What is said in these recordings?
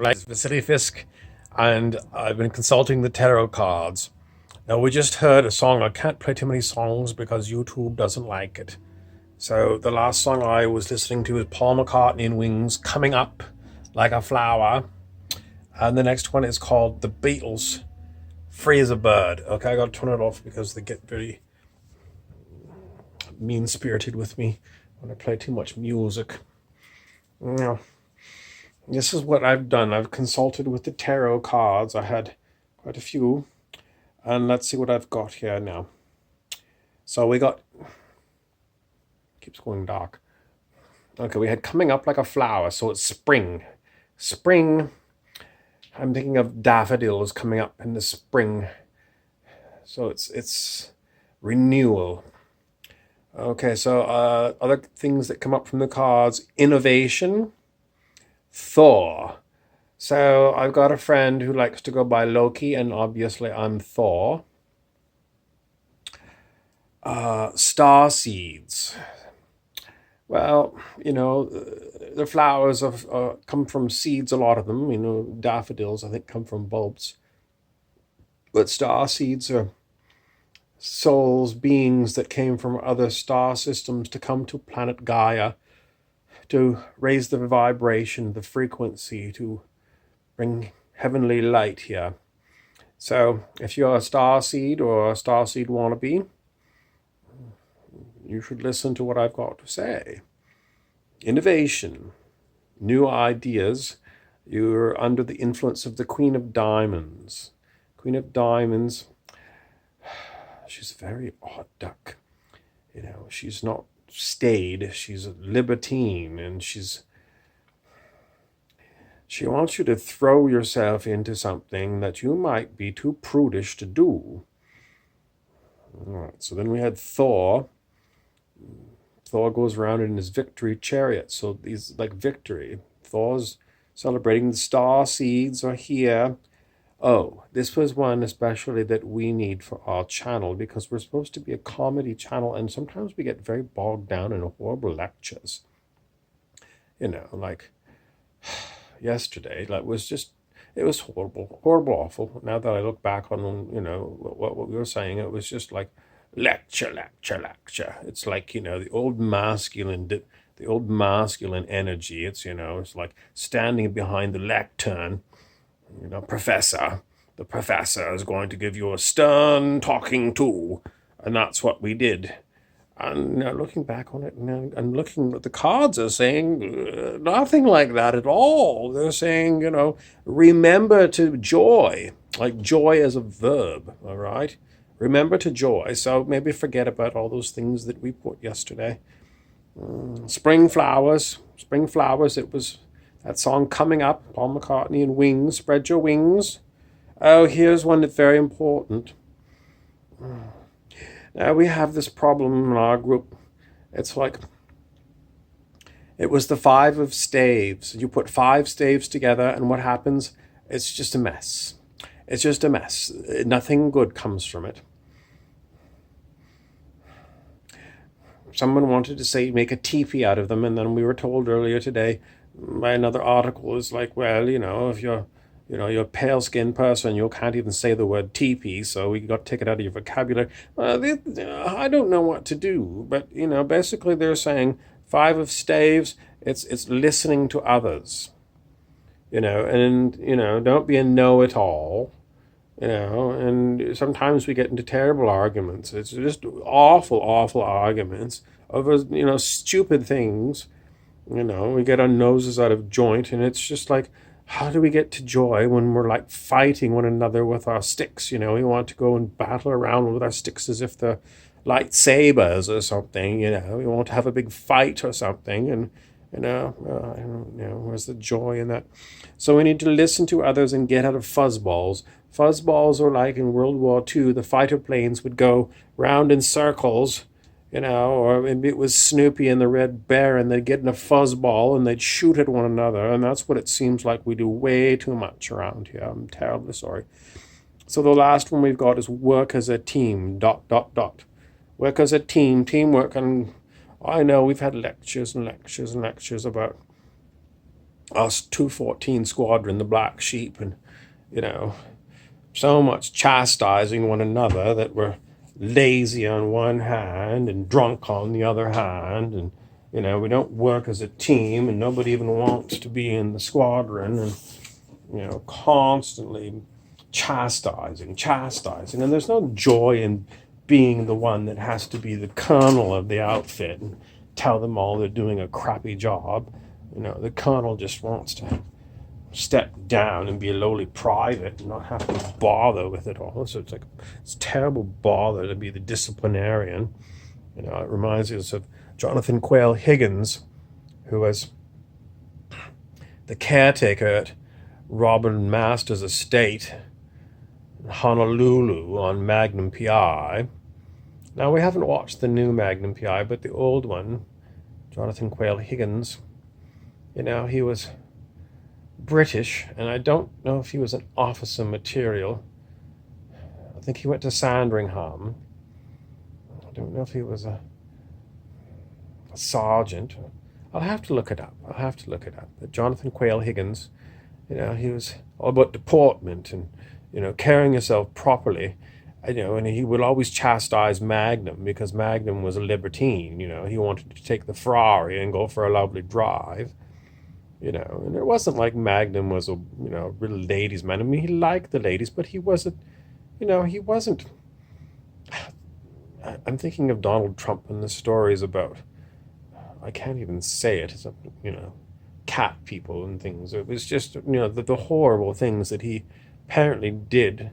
Like VaSilly Fisk, and I've been consulting the tarot cards. Now, we just heard a song. I can't play too many songs because YouTube doesn't like it. So the last song I was listening to is Paul McCartney and Wings, Coming Up Like a Flower. And the next one is called The Beatles, Free as a Bird. Okay, I got to turn it off because they get very mean-spirited with me when I play too much music. Now, this is what I've done. I've consulted with the tarot cards. I had quite a few. And let's see what I've got here now. So we got... Keeps going dark. Okay, we had Coming Up Like a Flower. So it's spring. Spring. I'm thinking of daffodils coming up in the spring. So it's renewal. Okay, so other things that come up from the cards. Innovation. Thor. So I've got a friend who likes to go by Loki, and obviously I'm Thor. Star seeds. Well, the flowers come from seeds, a lot of them. Daffodils, I think, come from bulbs. But star seeds are souls, beings that came from other star systems to come to planet Gaia to raise the vibration, the frequency, to bring heavenly light here. So if you're a star seed or a star seed wannabe, you should listen to what I've got to say. Innovation, new ideas. You're under the influence of the Queen of Diamonds. Queen of Diamonds, she's a very odd duck. She's not staid. She's a libertine, and she wants you to throw yourself into something that you might be too prudish to do. All right, so then we had Thor. Thor goes around in his victory chariot. So these, like victory. Thor's celebrating. The star seeds are here. Oh, this was one especially that we need for our channel because we're supposed to be a comedy channel, and sometimes we get very bogged down in horrible lectures. Like yesterday, it was horrible, awful. Now that I look back on, what we were saying, it was just like lecture. It's like, the old masculine energy. It's like standing behind the lectern, professor. The professor is going to give you a stern talking to, and that's what we did. And looking back on it and looking at the cards are saying nothing like that at all. They're saying, remember to joy, like joy as a verb, all right? Remember to joy. So maybe forget about all those things that we put yesterday. Spring flowers. It was that song Coming Up, Paul McCartney and Wings, Spread Your Wings. Oh, here's one that's very important. Now we have this problem in our group. It's like, it was the 5 of staves. You put 5 staves together, and what happens? It's just a mess. It's just a mess. Nothing good comes from it. Someone wanted to say make a teepee out of them, and then we were told earlier today by another article, is like, well, if you're a pale-skinned person, you can't even say the word teepee, so we got to take it out of your vocabulary. I don't know what to do, but, basically they're saying 5 of staves, it's listening to others, and, don't be a know-it-all, and sometimes we get into terrible arguments. It's just awful arguments over, stupid things. We get our noses out of joint, and it's just like, how do we get to joy when we're like fighting one another with our sticks? We want to go and battle around with our sticks as if they're lightsabers or something. We want to have a big fight or something, and I don't know, where's the joy in that? So we need to listen to others and get out of fuzzballs. Fuzzballs are like in World War II, the fighter planes would go round in circles, or maybe it was Snoopy and the Red Baron. They'd get in a fuzzball and they'd shoot at one another, and that's what it seems like we do way too much around here. I'm terribly sorry. So the last one we've got is work as a team, ... Work as a team, teamwork, and I know we've had lectures and lectures and lectures about us 214 Squadron, the Black Sheep, and, you know, so much chastising one another that we're lazy on one hand and drunk on the other hand, and, you know, we don't work as a team, and nobody even wants to be in the squadron, and, you know, constantly chastising, and there's no joy in being the one that has to be the colonel of the outfit and tell them all they're doing a crappy job. You know, the colonel just wants to step down and be a lowly private and not have to bother with it all. So it's terrible bother to be the disciplinarian. You know, it reminds us of Jonathan Quayle Higgins, who was the caretaker at Robin Masters' estate in Honolulu on Magnum PI. Now, we haven't watched the new Magnum PI, but the old one, Jonathan Quayle Higgins, you know, he was British, and I don't know if he was an officer material. I think he went to Sandringham. I don't know if he was a sergeant. I'll have to look it up. But Jonathan Quayle Higgins, you know, he was all about deportment and, you know, carrying yourself properly. You know, and he would always chastise Magnum because Magnum was a libertine. You know, he wanted to take the Ferrari and go for a lovely drive. You know, and it wasn't like Magnum was a, you know, real ladies' man. I mean, he liked the ladies, but he wasn't, you know, he wasn't. I'm thinking of Donald Trump and the stories about, I can't even say it, it's, you know, cat people and things. It was just, you know, the horrible things that he apparently did,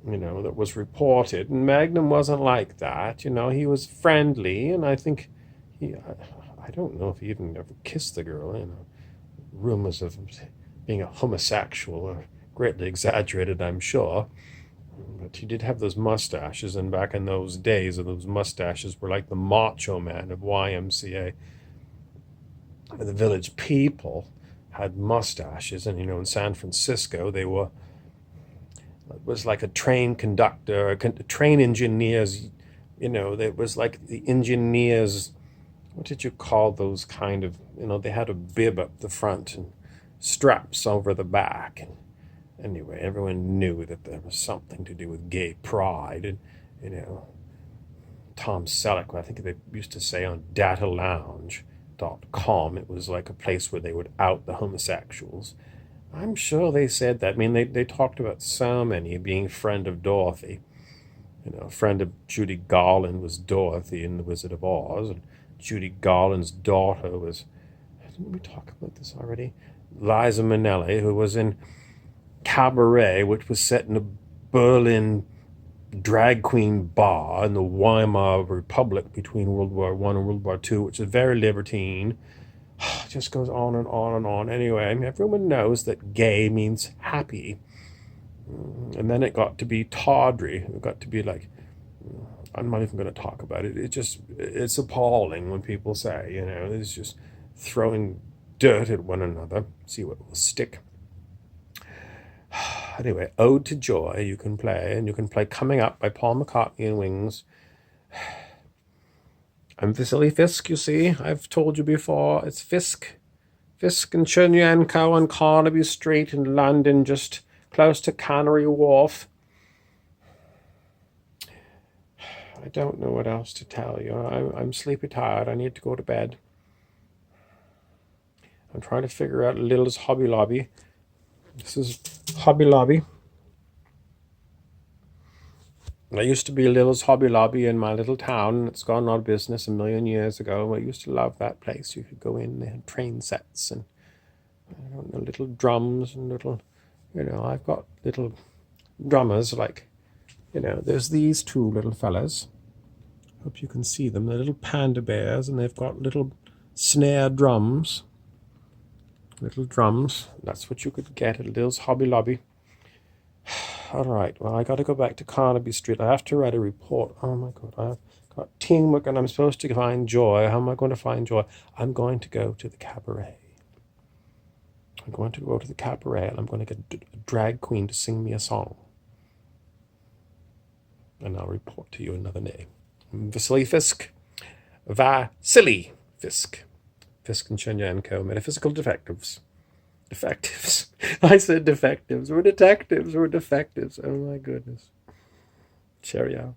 you know, that was reported. And Magnum wasn't like that. You know, he was friendly, and I think I don't know if he even ever kissed the girl, you know. Rumors of him being a homosexual are greatly exaggerated, I'm sure. But he did have those mustaches, and back in those days, those mustaches were like the Macho Man of YMCA. The Village People had mustaches, and, you know, in San Francisco, it was like a train conductor, train engineers, you know, it was like the engineers. What did you call those kind of, you know, they had a bib up the front and straps over the back. And anyway, everyone knew that there was something to do with gay pride. And, you know, Tom Selleck, I think they used to say on datalounge.com, it was like a place where they would out the homosexuals. I'm sure they said that. I mean, they talked about so many being friend of Dorothy. You know, a friend of Judy Garland was Dorothy in The Wizard of Oz, and Judy Garland's daughter was, didn't we talk about this already? Liza Minnelli, who was in Cabaret, which was set in a Berlin drag queen bar in the Weimar Republic between World War I and World War II, which is very libertine. It just goes on and on and on. Anyway, I mean, everyone knows that gay means happy. And then it got to be tawdry. It got to be like, I'm not even going to talk about it. It's appalling when people say, you know, it's just throwing dirt at one another. See what will stick. Anyway, Ode to Joy you can play, and you can play Coming Up by Paul McCartney and Wings. I'm VaSilly Fisk, you see. I've told you before, it's Fisk. Fisk and Chernyenko on Carnaby Street in London, just close to Canary Wharf. I don't know what else to tell you. I'm sleepy tired. I need to go to bed. I'm trying to figure out Lil's Hobby Lobby. This is Hobby Lobby. I used to be Lil's Hobby Lobby in my little town, and it's gone out of business a million years ago. I used to love that place. You could go in, they had train sets and, I don't know, little drums and little, you know, I've got little drummers like, you know, there's these two little fellas. Hope you can see them. They're little panda bears, and they've got little snare drums. Little drums. That's what you could get at Lil's Hobby Lobby. All right. Well, I got to go back to Carnaby Street. I have to write a report. Oh, my God. I've got teamwork, and I'm supposed to find joy. How am I going to find joy? I'm going to go to the cabaret. I'm going to go to the cabaret, and I'm going to get a drag queen to sing me a song. And I'll report to you another day. VaSilly Fisk. VaSilly Fisk. Fisk and Chernyenko, Metaphysical Detectives. Defectives. I said defectives. We're detectives. We're defectives. Oh my goodness. Cheerio.